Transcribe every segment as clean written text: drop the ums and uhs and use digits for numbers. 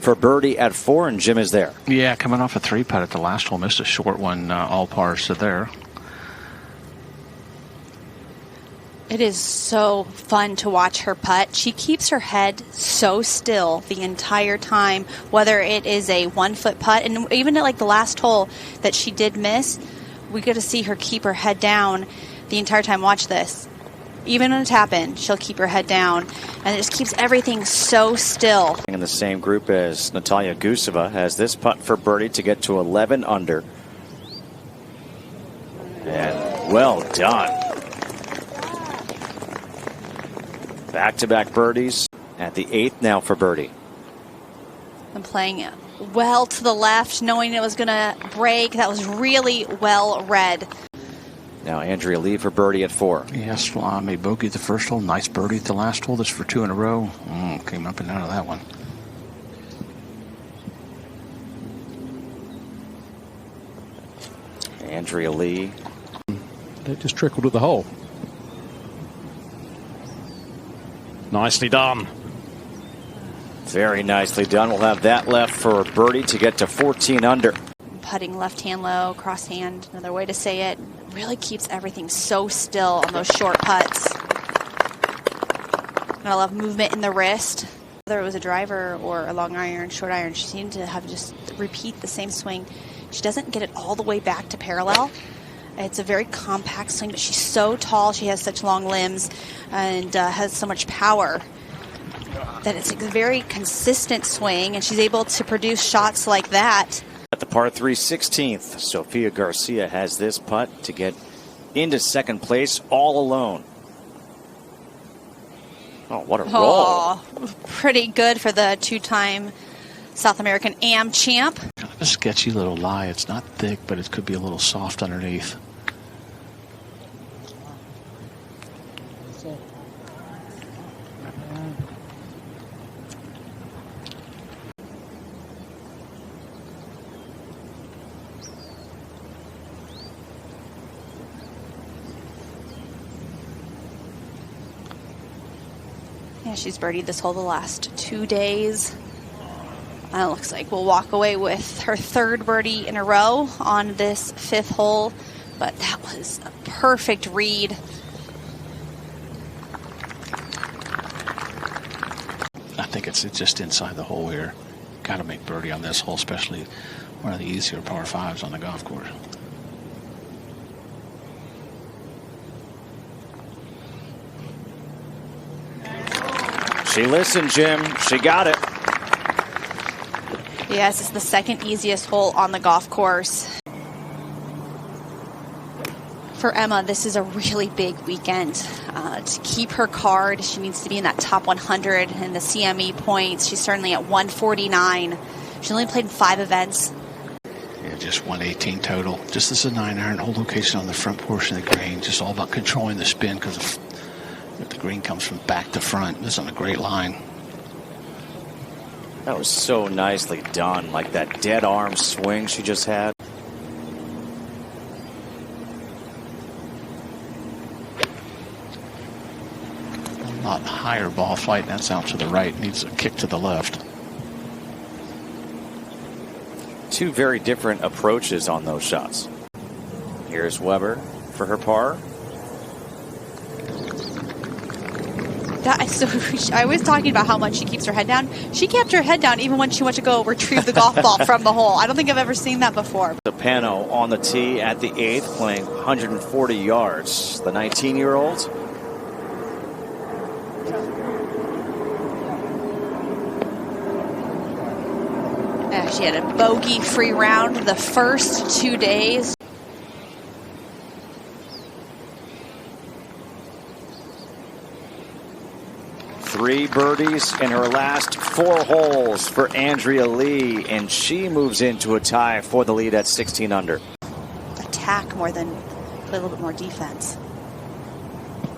for birdie at 4, and Jim is there. Yeah, coming off a 3-putt at the last hole, missed a short one, all pars to there. It is so fun to watch her putt. She keeps her head so still the entire time, whether it is a 1-foot putt, and even at like the last hole that she did miss, we get to see her keep her head down the entire time. Watch this. Even on a tap-in, she'll keep her head down, and it just keeps everything so still. In the same group as Natalia Guseva has this putt for birdie to get to 11 under. And well done. Back-to-back birdies at the 8th now for birdie. And playing it well to the left, knowing it was going to break. That was really well read. Now Andrea Lee for birdie at 4. Yes, made bogey at the first hole. Nice birdie at the last hole. This for 2 in a row. Came up and out of that one. Andrea Lee. It just trickled to the hole. Nicely done. Very nicely done. We'll have that left for birdie to get to 14 under. Putting left hand low, cross hand, another way to say it. Really keeps everything so still on those short putts. And I love movement in the wrist. Whether it was a driver or a long iron, short iron, she seemed to have just repeat the same swing. She doesn't get it all the way back to parallel. It's a very compact swing, but she's so tall. She has such long limbs and has so much power that it's a very consistent swing, and she's able to produce shots like that. At the par 3 16th, Sofia Garcia has this putt to get into second place all alone. Oh, what a roll. Oh, pretty good for the 2-time South American AM champ. Kind of a sketchy little lie. It's not thick, but it could be a little soft underneath. Yeah, she's birdied this hole the last 2 days. And it looks like we'll walk away with her 3rd birdie in a row on this 5th hole. But that was a perfect read. I think it's just inside the hole here. Got to make birdie on this hole, especially one of the easier par 5s on the golf course. She listened, Jim. She got it. Yes, it's the 2nd easiest hole on the golf course. For Emma, this is a really big weekend. To keep her card, she needs to be in that top 100 in the CME points. She's certainly at 149. She's only played in 5 events. Yeah, just 118 total. Just as a 9-iron, hole location on the front portion of the green. Just all about controlling the spin because the green comes from back to front. This is on a great line. That was so nicely done, like that dead arm swing she just had. A lot higher ball flight. That's out to the right. Needs a kick to the left. 2 very different approaches on those shots. Here's Weber for her par. I was talking about how much she keeps her head down. She kept her head down even when she went to go retrieve the golf ball from the hole. I don't think I've ever seen that before. Pano on the tee at the 8th, playing 140 yards. The 19-year-old. She had a bogey-free round the first 2 days. Three birdies in her last 4 holes for Andrea Lee, and she moves into a tie for the lead at 16 under. Attack more than play a little bit more defense.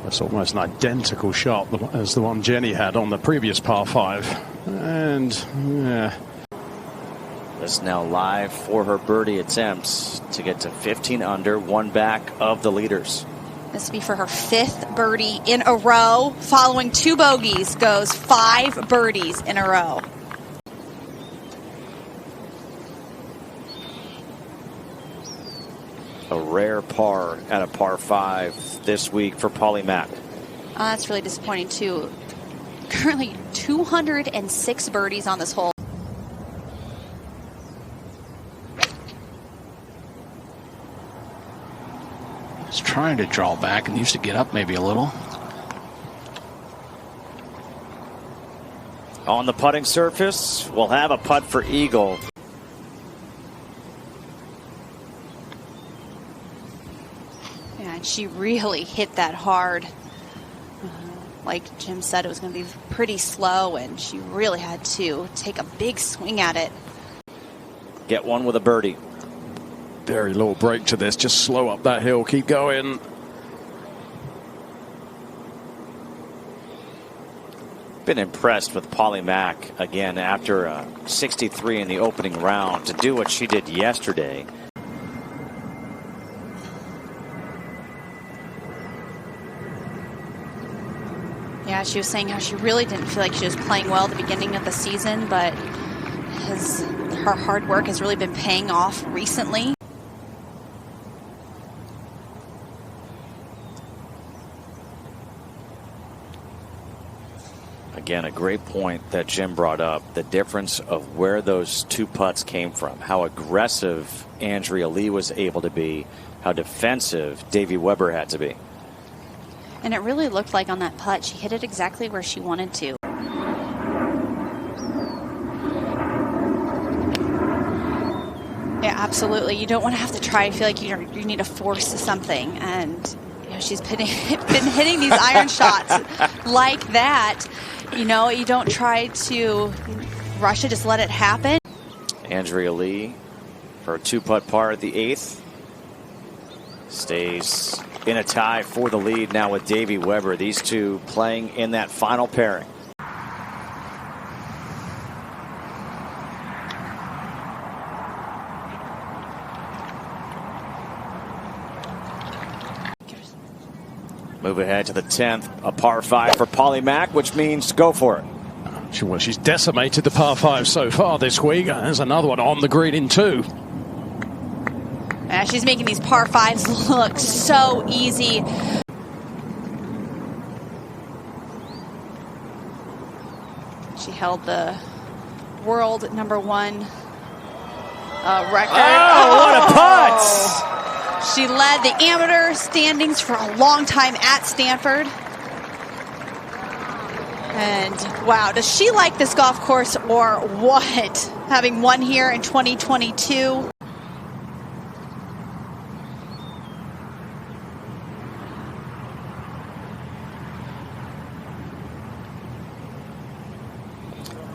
That's almost an identical shot as the one Jenny had on the previous par 5. And yeah. This now live for her birdie attempts to get to 15 under, 1 back of the leaders. This will be for her 5th birdie in a row. Following 2 bogeys, goes 5 birdies in a row. A rare par at a par 5 this week for Polly Mack. That's really disappointing too. Currently 206 birdies on this hole. He's trying to draw back and needs to get up maybe a little. On the putting surface, we'll have a putt for eagle. Yeah, and she really hit that hard. Like Jim said, it was going to be pretty slow, and she really had to take a big swing at it. Get one with a birdie. Very little break to this. Just slow up that hill. Keep going. Been impressed with Polly Mack again after 63 in the opening round to do what she did yesterday. Yeah, she was saying how she really didn't feel like she was playing well at the beginning of the season, but her hard work has really been paying off recently. Again, a great point that Jim brought up, the difference of where those two putts came from, how aggressive Andrea Lee was able to be, how defensive Davey Weber had to be. And it really looked like on that putt, she hit it exactly where she wanted to. Yeah, absolutely. You don't want to have to try and feel like you need to force something. And you know, she's been hitting these iron shots like that. You know, you don't try to rush it, just let it happen. Andrea Lee for a 2-putt par at the 8th. Stays in a tie for the lead now with Davey Weber. These two playing in that final pairing. Move ahead to the 10th, a par 5 for Polly Mack, which means go for it. Well, she's decimated the par 5 so far this week. There's another one on the green in 2. Yeah, she's making these par 5s look so easy. She held the world #1 record. Oh, what a putt! She led the amateur standings for a long time at Stanford. And wow, does she like this golf course or what? Having won here in 2022.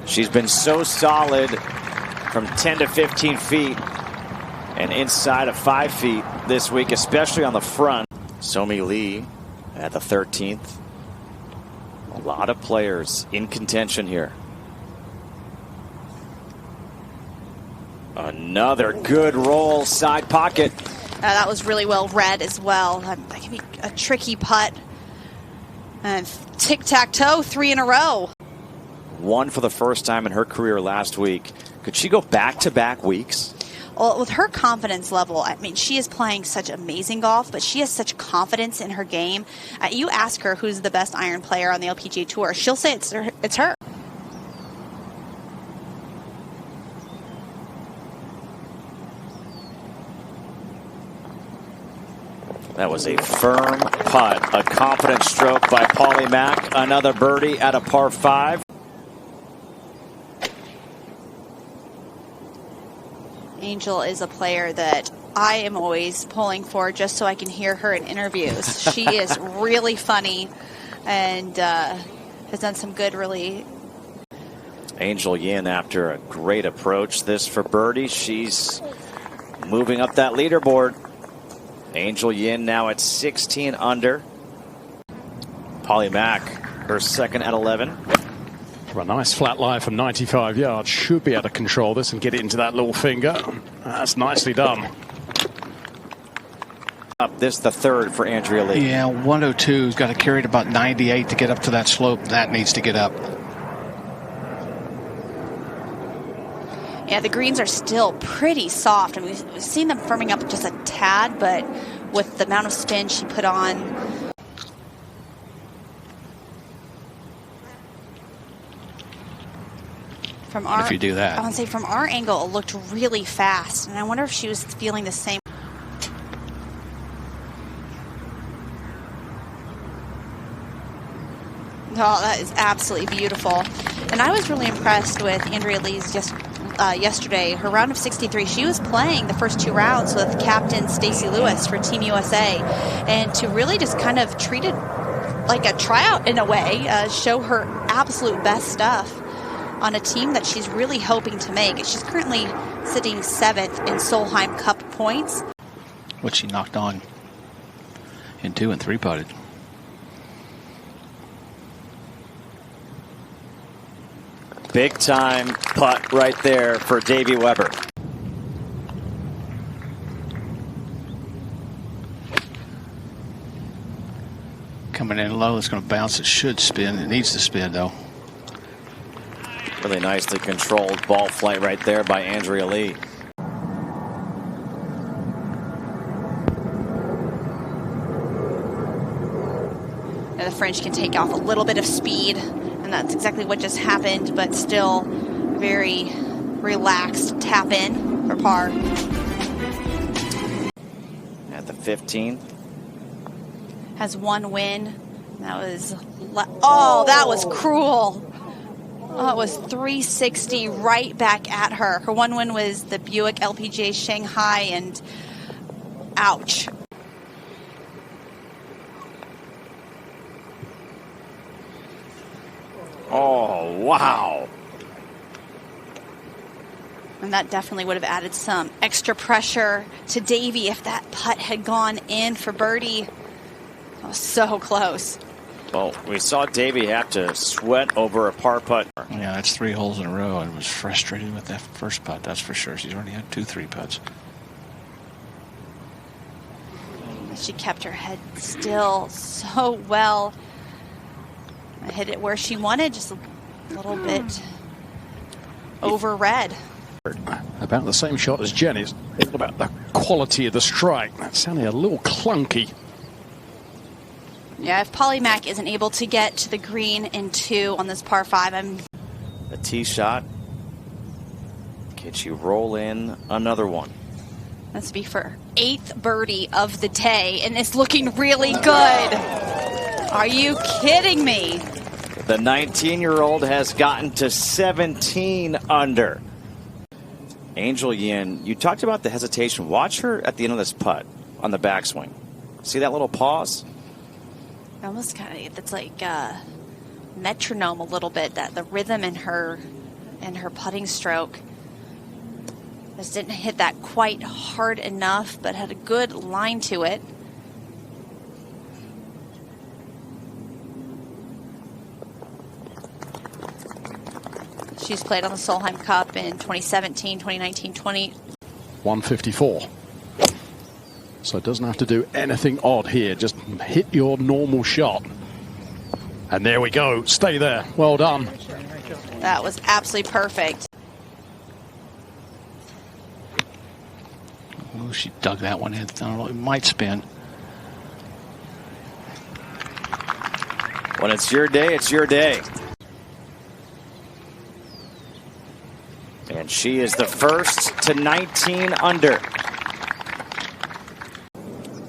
She's been so solid from 10 to 15 feet and inside of 5 feet this week, especially on the front. Somi Lee at the 13th. A lot of players in contention here. Another good roll, side pocket. That was really well read as well. That can be a tricky putt. And tic-tac-toe, 3 in a row. One for the first time in her career last week. Could she go back-to-back weeks? Well, with her confidence level, I mean, she is playing such amazing golf, but she has such confidence in her game. You ask her who's the best iron player on the LPGA Tour, she'll say it's her. That was a firm putt, a confident stroke by Polly Mack. Another birdie at a par 5. Angel is a player that I am always pulling for just so I can hear her in interviews. She is really funny and has done some good, really. Angel Yin after a great approach. This for birdie. She's moving up that leaderboard. Angel Yin now at 16 under. Polly Mack, her second at 11. A nice flat lie from 95 yards. Should be able to control this and get it into that little finger. That's nicely done. Up this the third for Andrea Lee. Yeah, 102's got to carry it about 98 to get up to that slope. That needs to get up. Yeah, the greens are still pretty soft. I mean, we've seen them firming up just a tad, but with the amount of spin she put on. From our, if you do that, I want to say from our angle, it looked really fast, and I wonder if she was feeling the same. Oh, that is absolutely beautiful. And I was really impressed with Andrea Lee's yesterday. Her round of 63, she was playing the first 2 rounds with Captain Stacey Lewis for Team USA. And to really just kind of treat it like a tryout in a way, show her absolute best stuff on a team that she's really hoping to make. She's currently sitting 7th in Solheim Cup points. what she knocked on in 2 and 3 putted. Big time putt right there for Davey Weber. Coming in low, it's going to bounce. It should spin. It needs to spin, though. Really nicely controlled ball flight right there by Andrea Lee. And the French can take off a little bit of speed, and that's exactly what just happened, but still very relaxed tap in for par. At the 15th. Has 1 win. That was, oh, that was cruel. Oh, it was 360 right back at her. Her 1 win was the Buick LPGA Shanghai, and ouch. Oh, wow. And that definitely would have added some extra pressure to Davey if that putt had gone in for birdie. That was so close. Well, we saw Davey have to sweat over a par putt. Yeah, that's 3 holes in a row, and was frustrated with that first putt, that's for sure. She's already had 2 3 putts. She kept her head still so well. I hit it where she wanted, just a little bit over red. About the same shot as Jenny's. It's about the quality of the strike. That's sounding a little clunky. Yeah, if Polly Mack isn't able to get to the green in 2 on this par 5, The tee shot. Can she roll in another one? That's be for 8th birdie of the day, and it's looking really good. Are you kidding me? The 19-year-old has gotten to 17 under. Angel Yin, you talked about the hesitation. Watch her at the end of this putt on the backswing. See that little pause? Almost kind of, it's like metronome a little bit, that the rhythm in her putting stroke. Just didn't hit that quite hard enough, but had a good line to it. She's played on the Solheim Cup in 2017, 2019, 20. 154. So it doesn't have to do anything odd here. Just hit your normal shot. And there we go. Stay there. Well done. That was absolutely perfect. Oh, she dug that one in. I don't know, it might spin. When it's your day, it's your day. And she is the first to 19 under.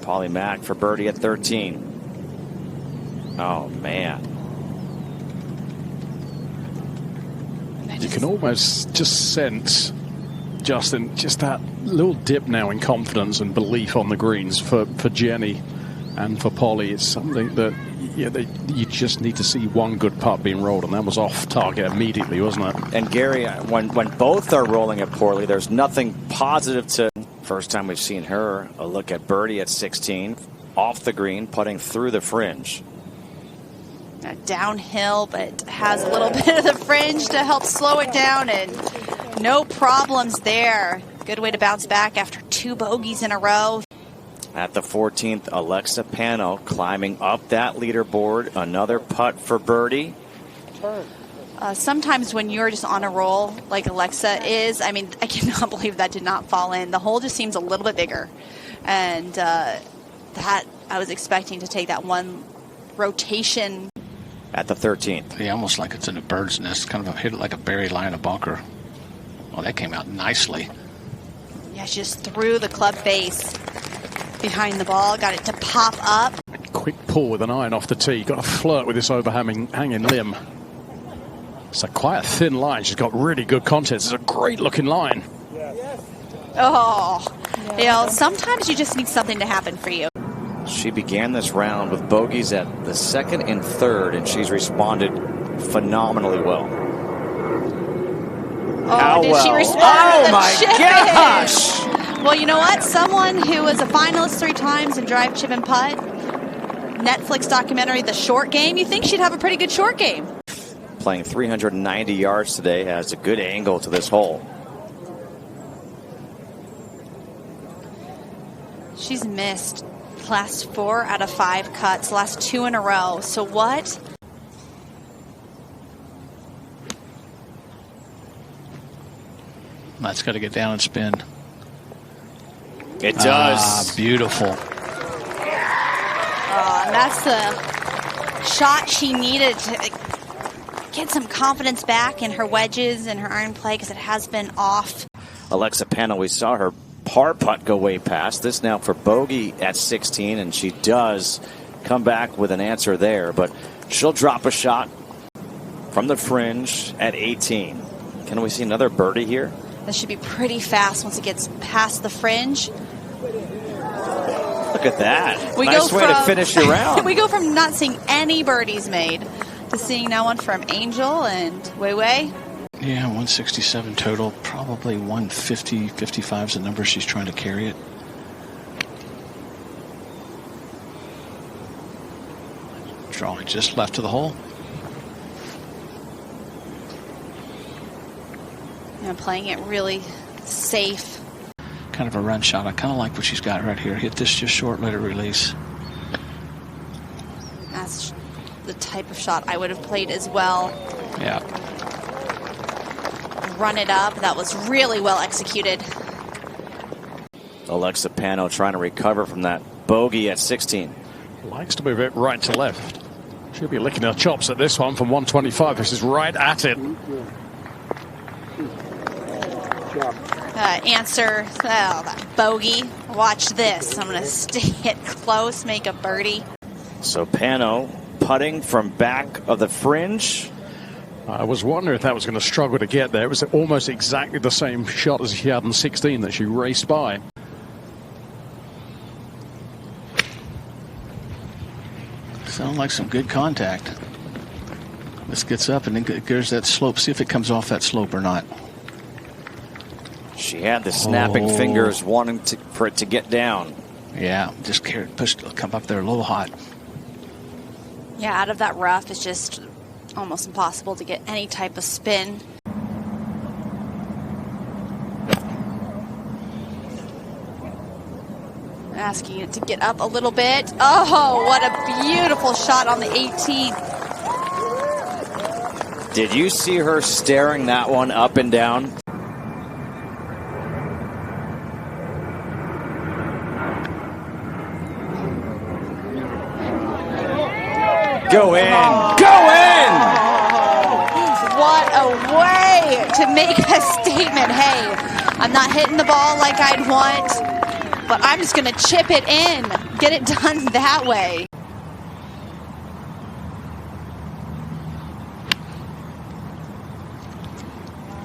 Polly Mack for birdie at 13. Oh, man. You can almost just sense, Justin, just that little dip now in confidence and belief on the greens for Jenny and for Polly. It's something that you just need to see one good putt being rolled, and that was off target immediately, wasn't it? And Gary, when both are rolling it poorly, there's nothing positive to. First time we've seen her a look at birdie at 16, off the green, putting through the fringe. Downhill, but has a little bit of the fringe to help slow it down, and no problems there. Good way to bounce back after 2 bogeys in a row. At the 14th, Alexa Pano climbing up that leaderboard. Another putt for birdie. Sometimes when you're just on a roll, like Alexa is, I mean, I cannot believe that did not fall in. The hole just seems a little bit bigger. And that I was expecting to take that one rotation. At the 13th. Yeah, almost like it's in a bird's nest. Kind of hit it like a buried lie in a bunker. Well, that came out nicely. Yeah, she just threw the club face behind the ball, got it to pop up. Quick pull with an iron off the tee. Got to flirt with this overhanging limb. It's quite a thin line. She's got really good context. It's a great looking line. Oh, you know, sometimes you just need something to happen for you. She began this round with bogeys at the second and third, and she's responded phenomenally well. Oh, How did well? she respond? Oh to the my chip gosh! in? Well, you know what? Someone who was a finalist 3 times in drive, chip, and putt. Netflix documentary, The Short Game. You think she'd have a pretty good short game? Playing 390 yards today, has a good angle to this hole. She's missed last 4 out of 5 cuts, last 2 in a row. So what? That's got to get down and spin. It does. Beautiful. And that's the shot she needed to get some confidence back in her wedges and her iron play, because it has been off. Alexa Pano, we saw her par putt go way past. This now for bogey at 16, and she does come back with an answer there, but she'll drop a shot from the fringe at 18. Can we see another birdie here? That should be pretty fast once it gets past the fringe. Look at that. Nice way to finish your round. We go from not seeing any birdies made to seeing now one from Angel and Wei Wei. Yeah, 167 total. Probably 150, 55 is the number she's trying to carry it. Drawing just left of the hole. Yeah, playing it really safe. Kind of a run shot. I kind of like what she's got right here. Hit this just short, let it release. That's the type of shot I would have played as well. Yeah. Run it up. That was really well executed. Alexa Pano trying to recover from that bogey at 16. Likes to move it right to left. She'll be licking her chops at this one from 125. This is right at it. Answer, that bogey. Watch this. I'm going to stay it close, make a birdie. So Pano putting from back of the fringe. I was wondering if that was going to struggle to get there. It was almost exactly the same shot as she had in 16 that she raced by. Sound like some good contact. This gets up and then there's that slope. See if it comes off that slope or not. She had the snapping fingers wanting for it to get down. Yeah, just push, come up there a little hot. Yeah, out of that rough is just almost impossible to get any type of spin. Asking it to get up a little bit. Oh, what a beautiful shot on the 18th. Did you see her staring that one up and down? Go in! Oh. Go in! What a way to make a statement. Hey, I'm not hitting the ball like I'd want, but I'm just going to chip it in. Get it done that way.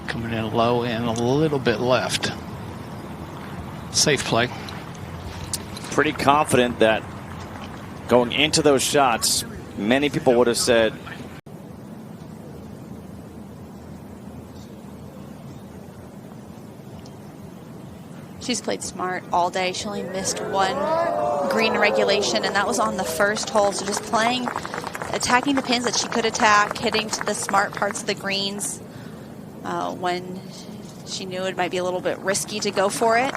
Coming in low and a little bit left. Safe play. Pretty confident that going into those shots, many people would have said, she's played smart all day. She only missed one green regulation, and that was on the first hole. So just playing, attacking the pins that she could attack, hitting to the smart parts of the greens when she knew it might be a little bit risky to go for it.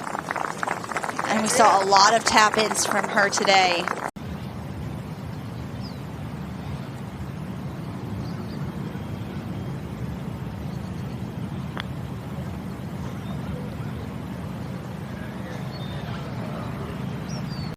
And we saw a lot of tap-ins from her today.